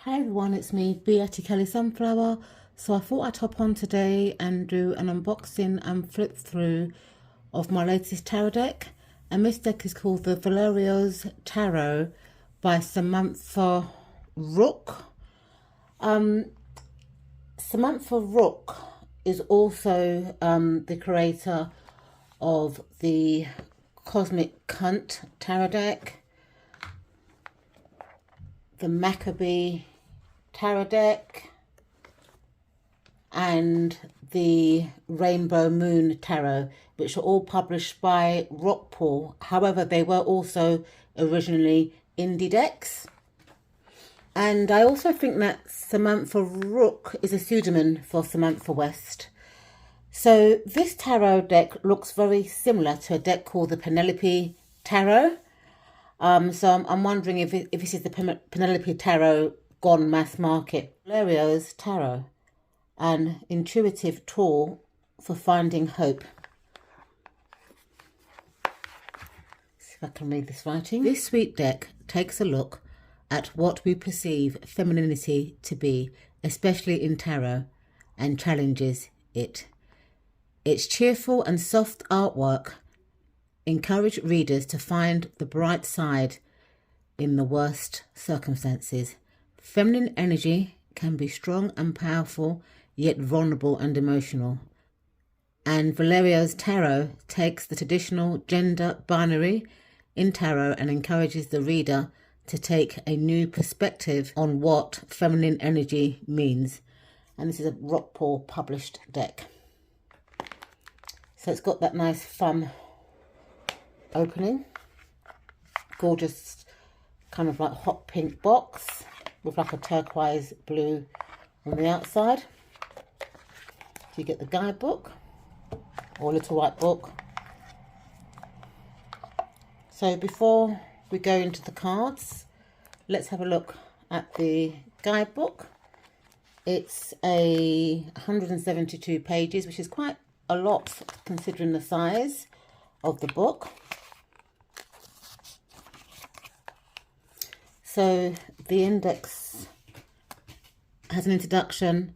Hi everyone, it's me, Beatty Kelly Sunflower. So I thought I'd hop on today and do an unboxing and flip through of my latest tarot deck. And this deck is called the Velouria's Tarot by Samantha Rook. Samantha Rook is also the creator of the Cosmic Cunt tarot deck, the Maccabee tarot deck, and the Rainbow Moon tarot, which are all published by Rockpool. However, they were also originally indie decks. And I also think that Samantha Rook is a pseudonym for Samantha West. So this tarot deck looks very similar to a deck called the Penelope Tarot. So I'm wondering if this is the Penelope Tarot gone mass market. Velouria's Tarot, an intuitive tool for finding hope. See if I can read this writing. This sweet deck takes a look at what we perceive femininity to be, especially in tarot, and challenges it. Its cheerful and soft artwork encourage readers to find the bright side in the worst circumstances. Feminine energy can be strong and powerful, yet vulnerable and emotional. And Velouria's Tarot takes the traditional gender binary in tarot and encourages the reader to take a new perspective on what feminine energy means. And this is a Rockpool published deck. So it's got that nice fun opening, gorgeous kind of like hot pink box with like a turquoise blue on the outside. So you get the guidebook or little white book. So before we go into the cards, let's have a look at the guidebook. It's 172 pages, which is quite a lot considering the size of the book. So the index has an introduction,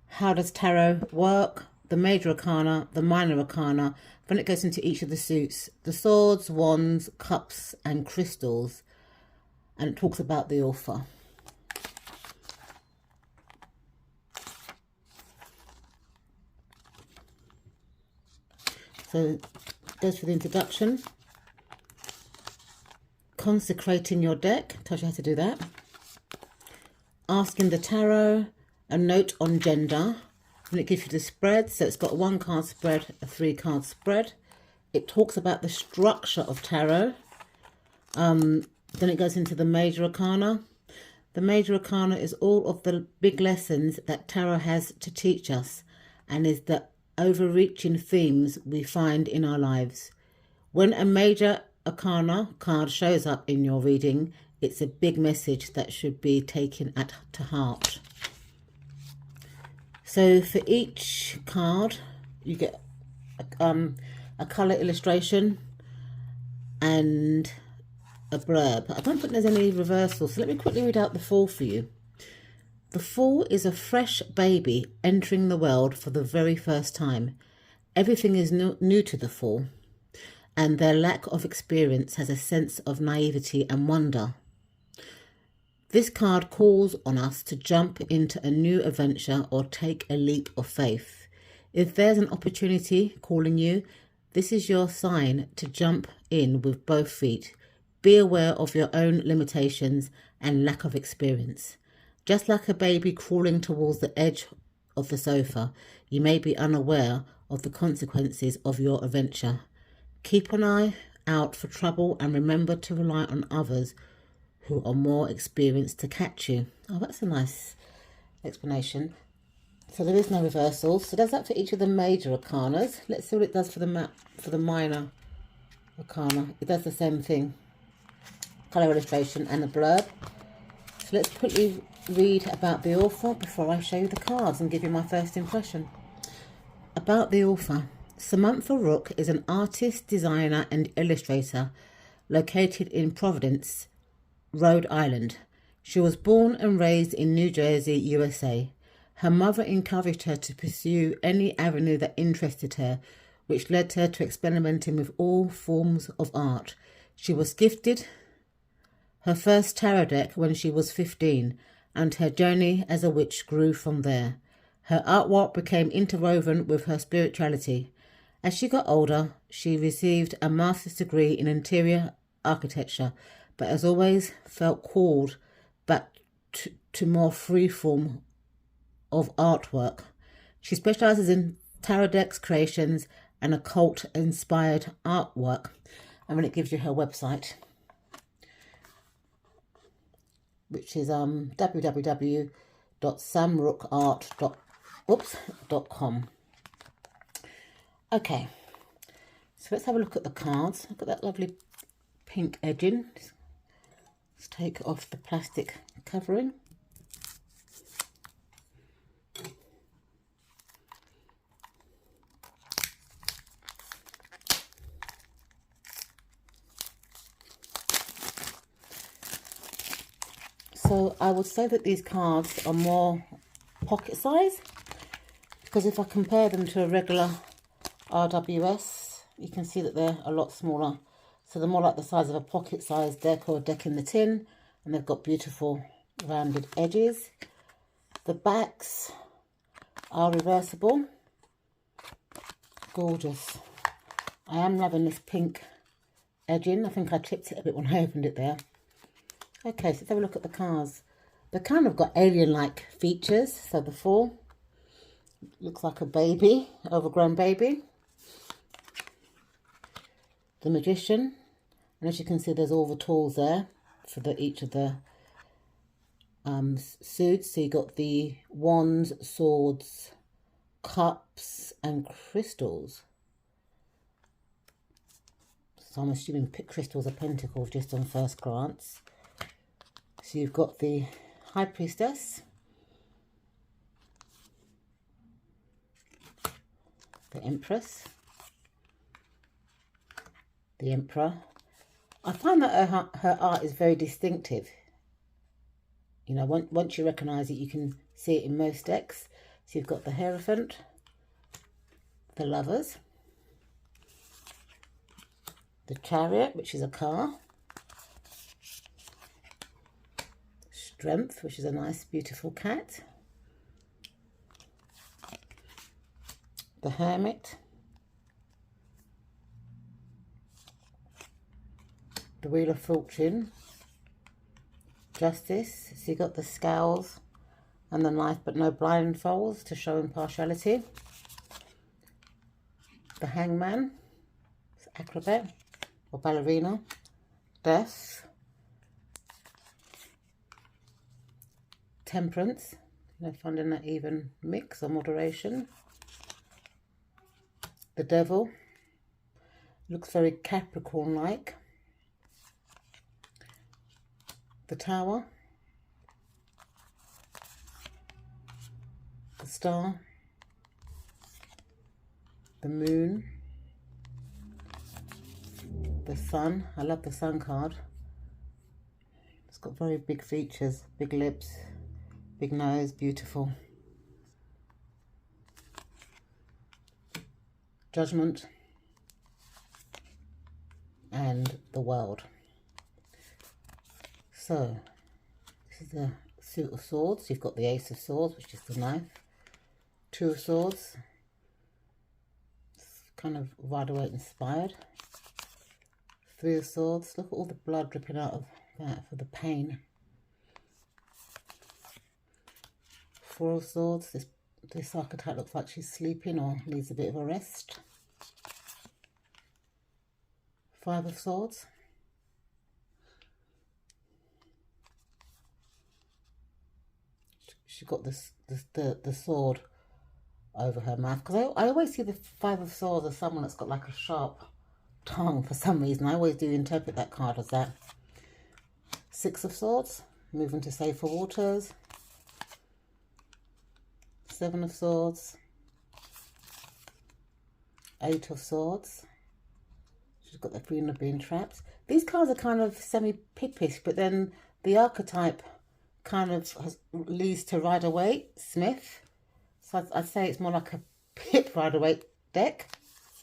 how does tarot work, the major arcana, the minor arcana, then it goes into each of the suits, the swords, wands, cups and crystals, and it talks about the author. So it goes for the introduction. Consecrating your deck, tells you how to do that. Asking the tarot, a note on gender, and it gives you the spread. So it's got a 1 card spread, a 3 card spread. It talks about the structure of tarot. Then it goes into the major arcana. The major arcana is all of the big lessons that tarot has to teach us and is the overreaching themes we find in our lives. When a major arcana card shows up in your reading, it's a big message that should be taken to heart. So for each card you get a colour illustration and a blurb. I don't think there's any reversals, so let me quickly read out the Fool for you. The Fool is a fresh baby entering the world for the very first time. Everything is new to the Fool, and their lack of experience has a sense of naivety and wonder. This card calls on us to jump into a new adventure or take a leap of faith. If there's an opportunity calling you, this is your sign to jump in with both feet. Be aware of your own limitations and lack of experience. Just like a baby crawling towards the edge of the sofa, you may be unaware of the consequences of your adventure. Keep an eye out for trouble and remember to rely on others who are more experienced to catch you. Oh, that's a nice explanation. So there is no reversals. So does that for each of the major arcanas. Let's see what it does for the minor arcana. It does the same thing. Colour illustration and a blurb. So let's quickly read about the author before I show you the cards and give you my first impression. About the author. Samantha Rook is an artist, designer and illustrator located in Providence, Rhode Island. She was born and raised in New Jersey, USA. Her mother encouraged her to pursue any avenue that interested her, which led her to experimenting with all forms of art. She was gifted her first tarot deck when she was 15, and her journey as a witch grew from there. Her artwork became interwoven with her spirituality. As she got older, she received a master's degree in interior architecture, but as always felt called back to more free form of artwork. She specializes in tarot decks creations and occult-inspired artwork. And then it gives you her website, which is www.samrookart.com. Okay, so let's have a look at the cards. Look at that lovely pink edging. Let's take off the plastic covering. So I would say that these cards are more pocket size, because if I compare them to a regular RWS, you can see that they're a lot smaller. So they're more like the size of a pocket size deck or a deck in the tin, and they've got beautiful rounded edges. The backs are reversible. Gorgeous. I am loving this pink edging. I think I tipped it a bit when I opened it there. Okay, so let's have a look at the cards. They've kind of got alien-like features. So the Fool looks like a baby, overgrown baby. The Magician, and as you can see, there's all the tools there for each of the suits. So you got the wands, swords, cups, and crystals. So I'm assuming crystals are pentacles just on first glance. So you've got the High Priestess, the Empress, the Emperor. I find that her art is very distinctive. You know, once you recognise it, you can see it in most decks. So you've got the Hierophant, the Lovers, the Chariot, which is a car, Strength, which is a nice, beautiful cat, the Hermit, the Wheel of Fortune, Justice. So you got the scales and the knife, but no blindfolds to show impartiality. The Hangman, acrobat or ballerina, Death, Temperance, you know, finding that even mix or moderation. The Devil, looks very Capricorn-like. The Tower, the Star, the Moon, the Sun. I love the Sun card. It's got very big features, big lips, big nose, beautiful. Judgment, and the World. So this is the Suit of Swords. You've got the Ace of Swords, which is the knife. Two of Swords, it's kind of Rider-Waite inspired. Three of Swords, look at all the blood dripping out of that for the pain. Four of Swords, this archetype looks like she's sleeping or needs a bit of a rest. Five of Swords. She got the sword over her mouth, because I always see the Five of Swords as someone that's got like a sharp tongue for some reason. I always do interpret that card as that. Six of Swords, moving to safer waters. Seven of Swords. Eight of Swords. She's got the feeling of being trapped. These cards are kind of semi-pippish, but then the archetype kind of leads to Rider-Waite-Smith. So I'd say it's more like a Pip Rider-Waite deck.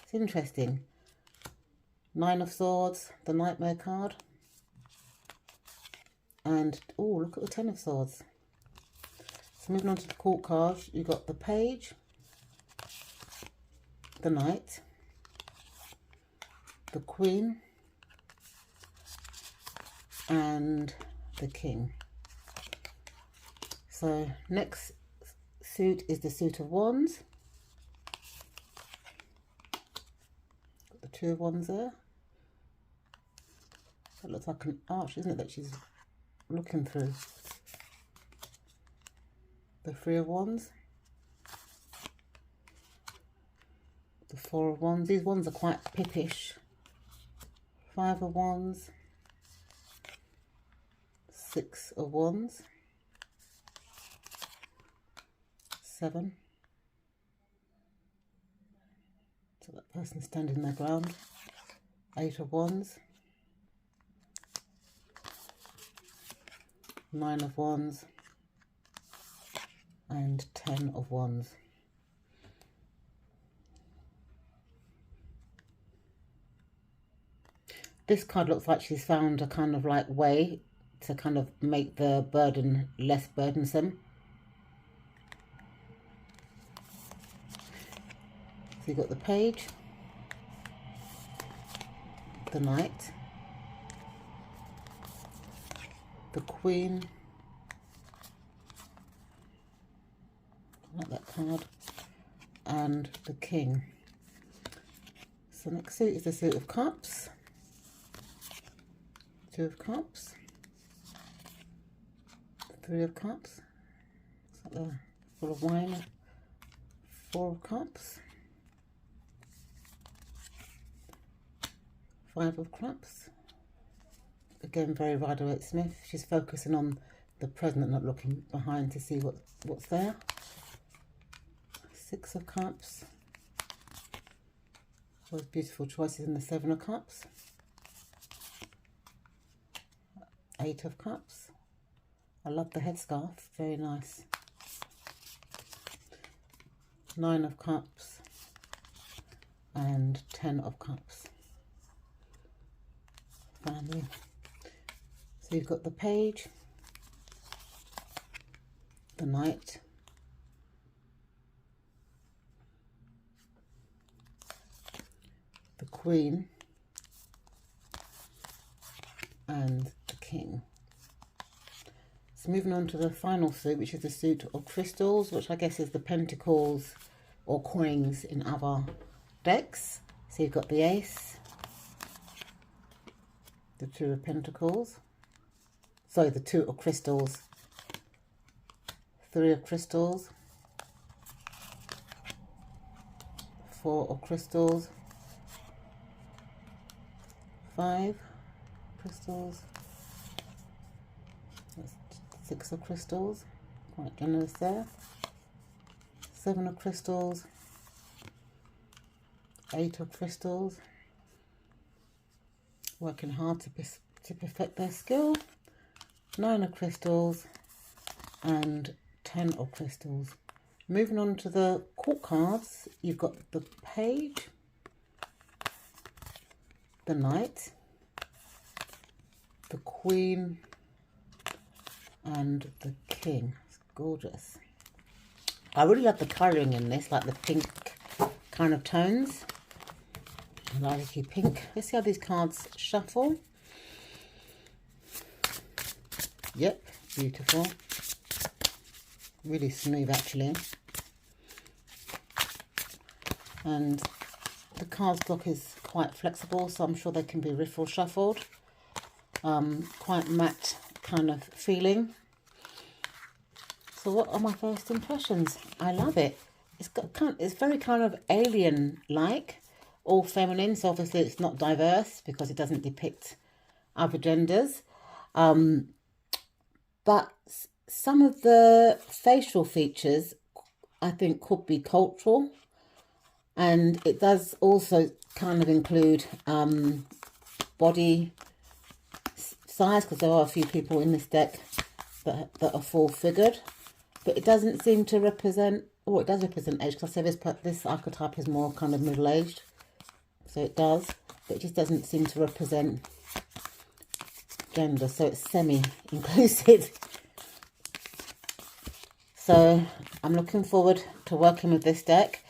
It's interesting. 9 of Swords, the Nightmare card. And, oh, look at the 10 of Swords. So moving on to the court cards, you've got the Page, the Knight, the Queen, and the King. So next suit is the suit of Wands. Got the 2 of Wands there. That looks like an arch, isn't it, that she's looking through. The 3 of Wands. The 4 of Wands. These ones are quite pippish. 5 of Wands. 6 of Wands. 7. So that person's standing their ground. 8 of Wands. 9 of Wands. And 10 of Wands. This card looks like she's found a kind of like way to kind of make the burden less burdensome. So you've got the Page, the Knight, the Queen, I like that card, and the King. So next suit is the suit of Cups, 2 of Cups, 3 of Cups, it's like they're full of wine, 4 of Cups, 5 of Cups. Again, very Rider-Waite-Smith. She's focusing on the present and not looking behind to see what's there. 6 of Cups. Those beautiful choices in the 7 of Cups. 8 of Cups. I love the headscarf, very nice. 9 of Cups and 10 of Cups. Family. So you've got the Page, the Knight, the Queen, and the King. So moving on to the final suit, which is the suit of crystals, which I guess is the pentacles or coins in other decks. So you've got the Ace, the 2 of Pentacles, sorry, the 2 of Crystals, 3 of Crystals, 4 of Crystals, 5 crystals, that's 6 of Crystals, quite generous there, 7 of Crystals, 8 of Crystals, working hard to perfect their skill, 9 of Crystals, and 10 of Crystals. Moving on to the court cards, you've got the Page, the Knight, the Queen, and the King. It's gorgeous. I really love the colouring in this, like the pink kind of tones. Lilac-y pink. Let's see how these cards shuffle. Yep, beautiful. Really smooth actually. And the card stock is quite flexible, so I'm sure they can be riffle shuffled. Quite matte kind of feeling. So what are my first impressions? I love it. It's very kind of alien-like, all feminine. So obviously it's not diverse because it doesn't depict other genders. But some of the facial features I think could be cultural, and it does also kind of include body size, because there are a few people in this deck that are full figured, but it doesn't seem to represent, oh, it does represent age, because I say this archetype is more kind of middle-aged, so it does, but it just doesn't seem to represent gender, so it's semi-inclusive. So I'm looking forward to working with this deck.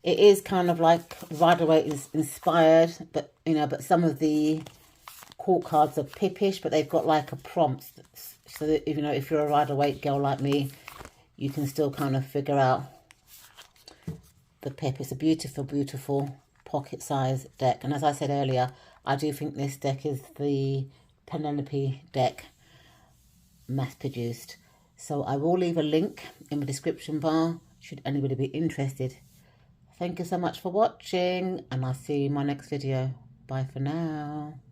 It is kind of like Rider-Waite is inspired, but but some of the court cards are pippish, but they've got like a prompt, so that if you're a Rider-Waite girl like me, you can still kind of figure out the pip. It's a beautiful, beautiful pocket-size deck, and as I said earlier, I do think this deck is the Penelope deck mass-produced. So I will leave a link in the description bar should anybody be interested. Thank you so much for watching, and I'll see you in my next video. Bye for now.